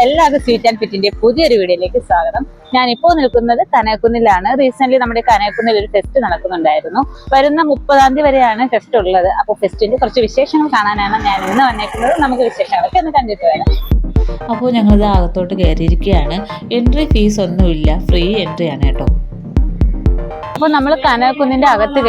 എല്ലാവർക്കും sweet and ഫിറ്റിന്റെ പുതിയൊരു വീഡിയോയിലേക്ക് സ്വാഗതം. ഞാനിപ്പോൾ നിൽക്കുന്നത് കനകക്കുന്നിലാണ്. റീസെന്റ് നമ്മുടെ കനകക്കുന്നിൽ ഒരു ഫെസ്റ്റ് നടക്കുന്നുണ്ടായിരുന്നു. വരുന്ന 30-ാം തീയതി വരെയാണ് ഫെസ്റ്റ് ഉള്ളത്. അപ്പോൾ ഫെസ്റ്റിന്റെ കുറച്ച് വിശേഷങ്ങൾ കാണാനാണ് ഞാൻ ഇന്ന് വന്നേക്കുന്നത്. നമുക്ക് വിശേഷങ്ങളൊക്കെ ഒന്ന് കണ്ടിട്ട് വരാം. അപ്പോൾ ഞങ്ങളിത് അകത്തോട്ട് കയറിയിരിക്കുകയാണ്. എൻട്രി ഫീസ് ഒന്നുമില്ല, ഫ്രീ എൻട്രി ആണ് കേട്ടോ. അപ്പോൾ നമ്മൾ കനകക്കുന്നിന്റെ അകത്ത്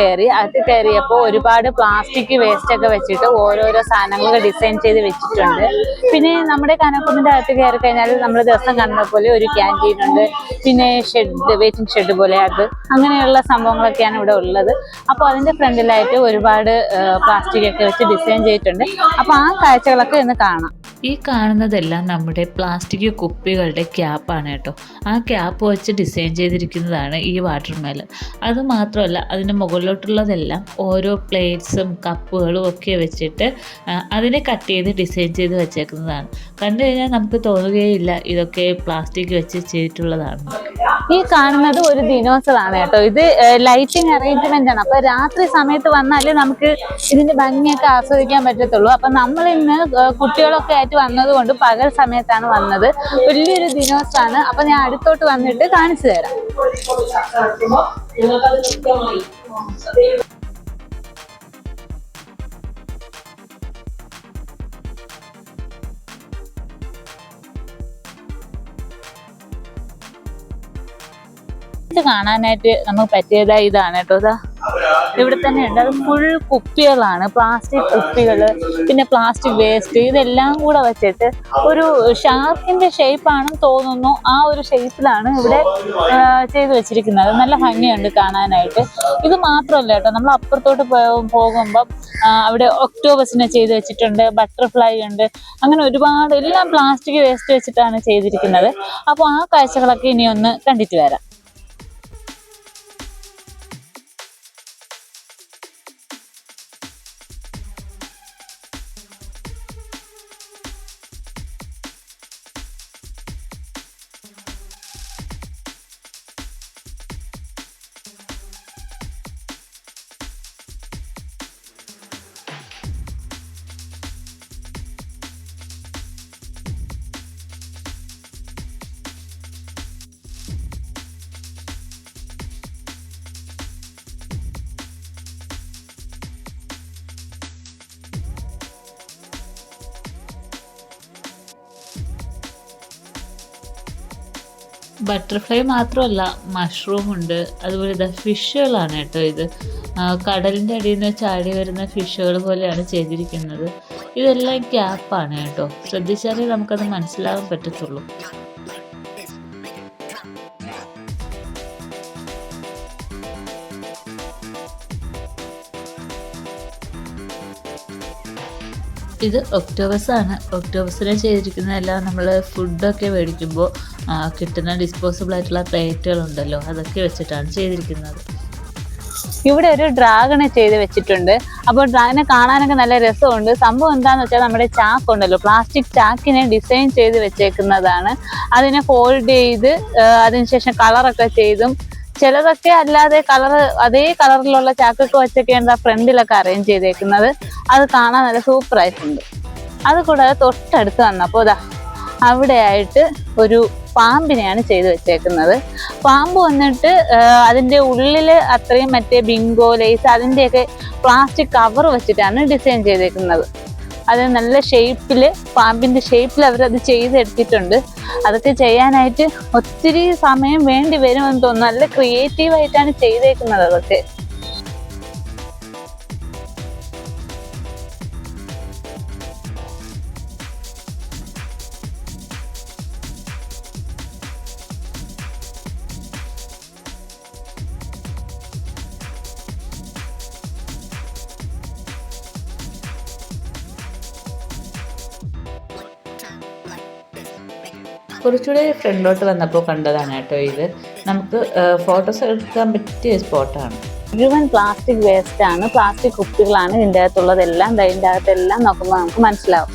കയറിയപ്പോൾ ഒരുപാട് പ്ലാസ്റ്റിക് വേസ്റ്റ് ഒക്കെ വെച്ചിട്ട് ഓരോരോ സാധനങ്ങൾ ഡിസൈൻ ചെയ്ത് വെച്ചിട്ടുണ്ട്. പിന്നെ നമ്മുടെ കനകക്കുന്നിന്റെ അകത്ത് കയറി കഴിഞ്ഞാൽ നമ്മൾ ദിവസം കണ്ട പോലെ ഒരു ക്യാൻറ്റീൻ ഉണ്ട്, പിന്നെ വെയിറ്റിംഗ് ഷെഡ് പോലെ അങ്ങനെയുള്ള സംഭവങ്ങളൊക്കെയാണ് ഇവിടെ ഉള്ളത്. അപ്പോൾ അതിന്റെ ഫ്രണ്ടിലായിട്ട് ഒരുപാട് പ്ലാസ്റ്റിക് ഒക്കെ വെച്ച് ഡിസൈൻ ചെയ്തിട്ടുണ്ട്. അപ്പോൾ ആ കാഴ്ചകളൊക്കെ ഇന്ന് കാണാം. ഈ കാണുന്നതെല്ലാം നമ്മുടെ പ്ലാസ്റ്റിക് കുപ്പികളുടെ ക്യാപ്പാണ് കേട്ടോ. ആ ക്യാപ്പ് വെച്ച് ഡിസൈൻ ചെയ്തിരിക്കുന്നതാണ് ഈ വാട്ടർമെലൺ. അതുമാത്രമല്ല, അതിന് മുകളിലോട്ടുള്ളതെല്ലാം ഓരോ പ്ലേറ്റ്സും കപ്പുകളും ഒക്കെ വെച്ചിട്ട് അതിനെ കട്ട് ചെയ്ത് ഡിസൈൻ ചെയ്ത് വെച്ചേക്കുന്നതാണ്. കണ്ടു കഴിഞ്ഞാൽ നമുക്ക് തോന്നുകയില്ല ഇതൊക്കെ പ്ലാസ്റ്റിക് വെച്ച് ചെയ്തിട്ടുള്ളതാണ്. ഈ കാണുന്നത് ഒരു ദിനോസറാണ് കേട്ടോ. ഇത് ലൈറ്റിംഗ് അറേഞ്ച്മെന്റ് ആണ്. അപ്പൊ രാത്രി സമയത്ത് വന്നാലേ നമുക്ക് ഇതിന്റെ ഭംഗിയൊക്കെ ആസ്വദിക്കാൻ പറ്റത്തുള്ളൂ. അപ്പൊ നമ്മൾ ഇന്ന് കുട്ടികളൊക്കെ ആയിട്ട് വന്നത് കൊണ്ട് പകൽ സമയത്താണ് വന്നത്. വലിയൊരു ദിനോസറാണ്. അപ്പൊ ഞാൻ അടുത്തോട്ട് വന്നിട്ട് കാണിച്ചു തരാം. കാണാനായിട്ട് നമുക്ക് പറ്റിയതായി ഇതാണ് കേട്ടോ. ഇവിടെ തന്നെ ഉണ്ട്. അത് ഫുൾ കുപ്പികളാണ്, പ്ലാസ്റ്റിക് കുപ്പികൾ, പിന്നെ പ്ലാസ്റ്റിക് വേസ്റ്റ്, ഇതെല്ലാം കൂടെ വെച്ചിട്ട് ഒരു ഷാർക്കിന്റെ ഷേപ്പാണെന്ന് തോന്നുന്നു. ആ ഒരു ഷേപ്പിലാണ് ഇവിടെ ചെയ്തു വെച്ചിരിക്കുന്നത്. നല്ല ഭംഗിയുണ്ട് കാണാനായിട്ട്. ഇത് മാത്രമല്ല കേട്ടോ, നമ്മൾ അപ്പുറത്തോട്ട് പോകുമ്പം അവിടെ ഒക്ടോബസിനെ ചെയ്ത് വെച്ചിട്ടുണ്ട്, ബട്ടർഫ്ലൈ ഉണ്ട്, അങ്ങനെ ഒരുപാട് എല്ലാം പ്ലാസ്റ്റിക് വേസ്റ്റ് വെച്ചിട്ടാണ് ചെയ്തിരിക്കുന്നത്. അപ്പോൾ ആ കാഴ്ചകളൊക്കെ ഇനി ഒന്ന് കണ്ടിട്ട് വരാം. ബട്ടർഫ്ലൈ മാത്രമല്ല, മഷ്റൂം ഉണ്ട്, അതുപോലെ ഫിഷുകളാണ് കേട്ടോ. ഇത് കടലിൻ്റെ അടിയിൽ നിന്ന് ചാടി വരുന്ന ഫിഷുകൾ പോലെയാണ് ചെയ്തിരിക്കുന്നത്. ഇതെല്ലാം ക്യാപ്പാണ് കേട്ടോ. ശ്രദ്ധിച്ചാലേ നമുക്കത് മനസ്സിലാകാൻ പറ്റത്തുള്ളൂ. ഇത് ഒക്ടോബസ് ആണ്. ഒക്ടോബസിനെ ചെയ്തിരിക്കുന്നതെല്ലാം നമ്മൾ ഫുഡൊക്കെ മേടിക്കുമ്പോൾ കിട്ടുന്ന ഡിസ്പോസിബിൾ ആയിട്ടുള്ള പ്ലേറ്റുകൾ ഉണ്ടല്ലോ, അതൊക്കെ വെച്ചിട്ടാണ് ചെയ്തിരിക്കുന്നത്. ഇവിടെ ഒരു ഡ്രാഗണെ ചെയ്ത് വെച്ചിട്ടുണ്ട്. അപ്പോൾ ഡ്രാഗനെ കാണാനൊക്കെ നല്ല രസമുണ്ട്. സംഭവം എന്താണെന്ന് വെച്ചാൽ നമ്മുടെ ചാക്കുണ്ടല്ലോ, പ്ലാസ്റ്റിക് ചാക്കിനെ ഡിസൈൻ ചെയ്ത് വെച്ചേക്കുന്നതാണ്. അതിനെ ഫോൾഡ് ചെയ്ത് അതിനുശേഷം കളറൊക്കെ ചെയ്തും ചിലതൊക്കെ അല്ലാതെ അതേ കളറിലുള്ള ചാക്കൊക്കെ വെച്ചൊക്കെയാണ് ഫ്രണ്ടിലൊക്കെ അറേഞ്ച് ചെയ്തേക്കുന്നത്. അത് കാണാൻ നല്ല സൂപ്പർ ആയിട്ടുണ്ട്. അതുകൂടാതെ തൊട്ടടുത്ത് വന്നപ്പോൾ അവിടെ ആയിട്ട് ഒരു പാമ്പിനെയാണ് ചെയ്ത് വെച്ചേക്കുന്നത്. പാമ്പ് വന്നിട്ട് അതിൻ്റെ ഉള്ളിൽ അത്രയും മറ്റേ ബിങ്കോ ലേസ് അതിൻ്റെയൊക്കെ പ്ലാസ്റ്റിക് കവർ വെച്ചിട്ടാണ് ഡിസൈൻ ചെയ്തേക്കുന്നത്. അത് നല്ല ഷേപ്പിൽ, പാമ്പിൻ്റെ ഷേപ്പിൽ അവരത് ചെയ്തെടുത്തിട്ടുണ്ട്. അതൊക്കെ ചെയ്യാനായിട്ട് ഒത്തിരി സമയം വേണ്ടി വരുമെന്ന് തോന്നുന്നു. നല്ല ക്രിയേറ്റീവായിട്ടാണ് ചെയ്തേക്കുന്നത് അതൊക്കെ. കുറച്ചുകൂടെ ഫ്രണ്ടിലോട്ട് വന്നപ്പോൾ കണ്ടതാണ് കേട്ടോ ഇത്. നമുക്ക് ഫോട്ടോസ് എടുക്കാൻ പറ്റിയ സ്പോട്ടാണ്. മുഴുവൻ പ്ലാസ്റ്റിക് വേസ്റ്റ് ആണ്, പ്ലാസ്റ്റിക് കുപ്പികളാണ് ഇതിൻ്റെ അകത്തുള്ളതെല്ലാം. ഇതിൻ്റെ അകത്തെല്ലാം നോക്കുമ്പോൾ നമുക്ക് മനസ്സിലാവും.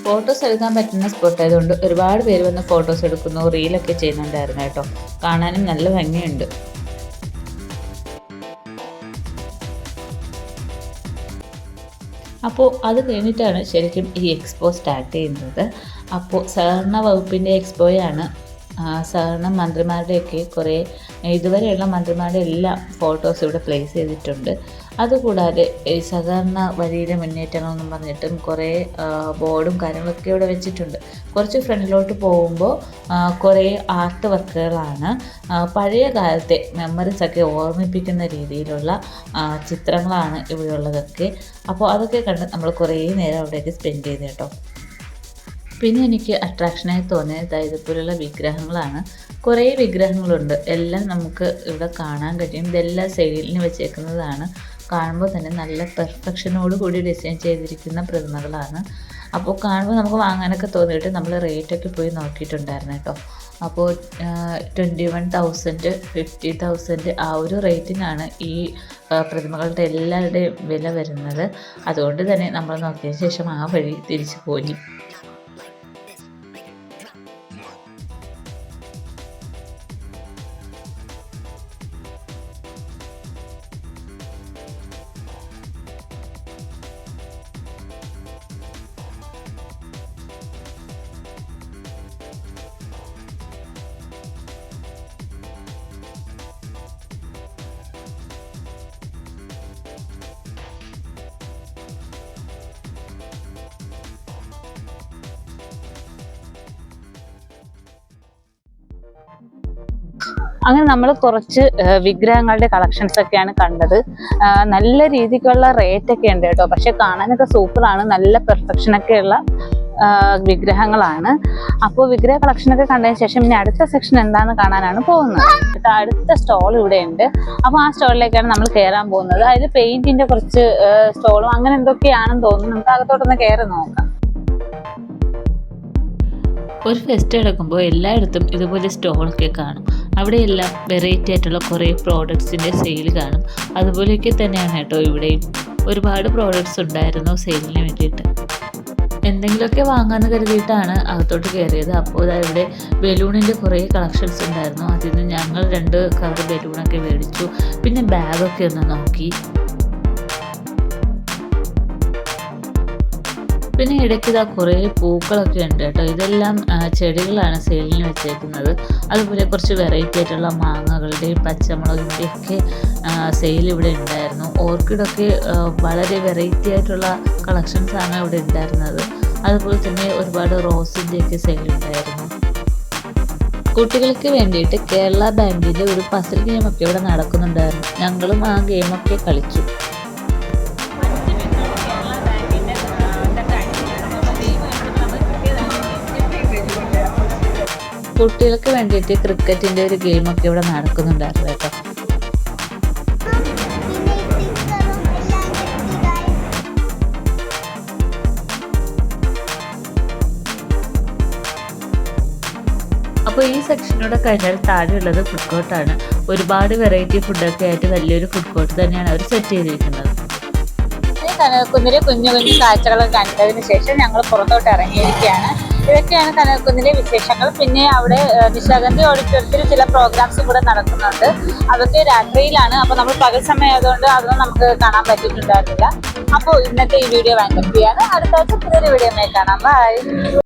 ഫോട്ടോസ് എടുക്കാൻ പറ്റുന്ന സ്പോട്ട് ആയതുകൊണ്ട് ഒരുപാട് പേര് വന്ന് ഫോട്ടോസ് എടുക്കുന്നു, റീലൊക്കെ ചെയ്യുന്നുണ്ടായിരുന്നു കേട്ടോ. കാണാനും നല്ല ഭംഗിയുണ്ട്. അപ്പോൾ അത് കഴിഞ്ഞിട്ടാണ് ശരിക്കും ഈ എക്സ്പോ സ്റ്റാർട്ട് ചെയ്യുന്നത്. അപ്പോൾ സഹകരണ വകുപ്പിൻ്റെ എക്സ്പോയാണ്. സഹകരണ മന്ത്രിമാരുടെയൊക്കെ കുറേ ഇതുവരെയുള്ള മന്ത്രിമാരുടെ എല്ലാ ഫോട്ടോസ് ഇവിടെ പ്ലേസ് ചെയ്തിട്ടുണ്ട്. അതുകൂടാതെ ഈ സഹകരണ വഴിയിലെ മുന്നേറ്റങ്ങളെന്നും പറഞ്ഞിട്ടും കുറേ ബോർഡും കാര്യങ്ങളൊക്കെ ഇവിടെ വെച്ചിട്ടുണ്ട്. കുറച്ച് ഫ്രണ്ടിലോട്ട് പോകുമ്പോൾ കുറേ ആർട്ട് വർക്കുകളാണ്. പഴയ കാലത്തെ മെമ്മറീസൊക്കെ ഓർമ്മിപ്പിക്കുന്ന രീതിയിലുള്ള ചിത്രങ്ങളാണ് ഇവിടെയുള്ളതൊക്കെ. അപ്പോൾ അതൊക്കെ കണ്ട് നമ്മൾ കുറേ നേരം അവിടേക്ക് സ്പെൻഡ് ചെയ്തു കേട്ടോ. പിന്നെ എനിക്ക് അട്രാക്ഷനായി തോന്നിയത് ഇതുപോലുള്ള വിഗ്രഹങ്ങളാണ്. കുറേ വിഗ്രഹങ്ങളുണ്ട്. എല്ലാം നമുക്ക് ഇവിടെ കാണാൻ കഴിയും. ഇതെല്ലാം സെയിലിന് വെച്ചേക്കുന്നതാണ്. കാണുമ്പോൾ തന്നെ നല്ല പെർഫെക്ഷനോട് കൂടി ഡിസൈൻ ചെയ്തിരിക്കുന്ന പ്രതിമകളാണ്. അപ്പോൾ കാണുമ്പോൾ നമുക്ക് വാങ്ങാനൊക്കെ തോന്നിയിട്ട് നമ്മൾ റേറ്റൊക്കെ പോയി നോക്കിയിട്ടുണ്ടായിരുന്നു കേട്ടോ. അപ്പോൾ 21,000 50,000 ആ ഒരു റേറ്റിനാണ് ഈ പ്രതിമകളുടെ എല്ലാവരുടെയും വില വരുന്നത്. അതുകൊണ്ട് തന്നെ നമ്മൾ നോക്കിയതിന് ശേഷം ആ വഴി തിരിച്ചു പോയി. അങ്ങനെ നമ്മൾ കുറച്ച് വിഗ്രഹങ്ങളുടെ കളക്ഷൻസ് ഒക്കെയാണ് കണ്ടത്. നല്ല രീതിക്കുള്ള റേറ്റ് ഒക്കെ ഉണ്ട് കേട്ടോ. പക്ഷെ കാണാനൊക്കെ സൂപ്പറാണ്. നല്ല പെർഫെക്ഷനൊക്കെയുള്ള വിഗ്രഹങ്ങളാണ്. അപ്പോൾ വിഗ്രഹ കളക്ഷനൊക്കെ കണ്ടതിന് ശേഷം ഇനി അടുത്ത സെക്ഷൻ എന്താണെന്ന് കാണാനാണ് പോകുന്നത്. അടുത്ത സ്റ്റോൾ ഇവിടെ ഉണ്ട്. അപ്പോൾ ആ സ്റ്റോളിലേക്കാണ് നമ്മൾ കയറാൻ പോകുന്നത്. അതിൽ പെയിന്റിന്റെ കുറച്ച് സ്റ്റോളും അങ്ങനെ എന്തൊക്കെയാണെന്ന് തോന്നുന്നു. നമുക്ക് അകത്തോട്ടൊന്ന് കയറി നോക്കാം. ഒരു ഫെസ്റ്റ് എടുക്കുമ്പോൾ എല്ലായിടത്തും ഇതുപോലെ സ്റ്റോളൊക്കെ കാണും. അവിടെയെല്ലാം വെറൈറ്റി ആയിട്ടുള്ള കുറേ പ്രോഡക്ട്സിൻ്റെ സെയിൽ കാണും. അതുപോലെയൊക്കെ തന്നെയാണ് കേട്ടോ ഇവിടെയും. ഒരുപാട് പ്രോഡക്ട്സ് ഉണ്ടായിരുന്നു സെയിലിന് വേണ്ടിയിട്ട്. എന്തെങ്കിലുമൊക്കെ വാങ്ങാമെന്ന് കരുതിയിട്ടാണ് അകത്തോട്ട് കയറിയത്. അപ്പോൾ ഇവിടെ ബലൂണിൻ്റെ കുറേ കളക്ഷൻസ് ഉണ്ടായിരുന്നു. അതിൽ നിന്ന് ഞങ്ങൾ 2 കവർ ബലൂണൊക്കെ മേടിച്ചു. പിന്നെ ബാഗൊക്കെ ഒന്ന് നോക്കി. പിന്നെ ഇടയ്ക്ക് ഇതാ കുറേ പൂക്കളൊക്കെ ഉണ്ട് കേട്ടോ. ഇതെല്ലാം ചെടികളാണ് സെയിലിന് വെച്ചേക്കുന്നത്. അതുപോലെ കുറച്ച് വെറൈറ്റി ആയിട്ടുള്ള മാങ്ങകളുടെയും പച്ചമുളകിൻ്റെയും ഒക്കെ സെയിൽ ഇവിടെ ഉണ്ടായിരുന്നു. ഓർക്കിഡൊക്കെ വളരെ വെറൈറ്റി ആയിട്ടുള്ള കളക്ഷൻസാണ് ഇവിടെ ഉണ്ടായിരുന്നത്. അതുപോലെ തന്നെ ഒരുപാട് റോസിൻ്റെയൊക്കെ സെയിൽ ഉണ്ടായിരുന്നു. കുട്ടികൾക്ക് വേണ്ടിയിട്ട് കേരള ബാങ്കിൻ്റെ ഒരു പസിൽ ഗെയിമൊക്കെ ഇവിടെ നടക്കുന്നുണ്ടായിരുന്നു. ഞങ്ങളും ആ ഗെയിമൊക്കെ കളിച്ചു. കുട്ടികൾക്ക് വേണ്ടിയിട്ട് ക്രിക്കറ്റിൻ്റെ ഒരു ഗെയിമൊക്കെ ഇവിടെ നടക്കുന്നുണ്ടായിരുന്നു കേട്ടോ. അപ്പോൾ ഈ സെക്ഷനോടെ കഴിഞ്ഞാൽ താഴെയുള്ളത് ഫുഡ് കോർട്ടാണ്. ഒരുപാട് വെറൈറ്റി ഫുഡൊക്കെ ആയിട്ട് വലിയൊരു ഫുഡ് കോർട്ട് തന്നെയാണ് അവർ സെറ്റ് ചെയ്തിരിക്കുന്നത്. കനകക്കുന്നിലെ കുഞ്ഞു കുഞ്ഞു കാഴ്ചകളൊക്കെ കണ്ടതിന് ശേഷം ഞങ്ങൾ പുറത്തോട്ട് ഇറങ്ങിയിരിക്കുകയാണ്. ഇതൊക്കെയാണ് കനകക്കുന്നിലെ വിശേഷങ്ങൾ. പിന്നെ അവിടെ നിശാഗന്ധി ഓഡിറ്റോറിയത്തിൽ ചില പ്രോഗ്രാംസും കൂടെ നടക്കുന്നുണ്ട്. അതൊക്കെ രാത്രിയിലാണ്. അപ്പോൾ നമ്മൾ പകൽ സമയം ആയതുകൊണ്ട് അതൊന്നും നമുക്ക് കാണാൻ പറ്റിയിട്ടുണ്ടായിരുന്നില്ല. അപ്പോൾ ഇന്നത്തെ ഈ വീഡിയോ വൈൻഡപ്പ് ചെയ്യാണ്. അടുത്ത ആഴ്ച പുതിയൊരു വീഡിയോ കാണാം. ബൈ.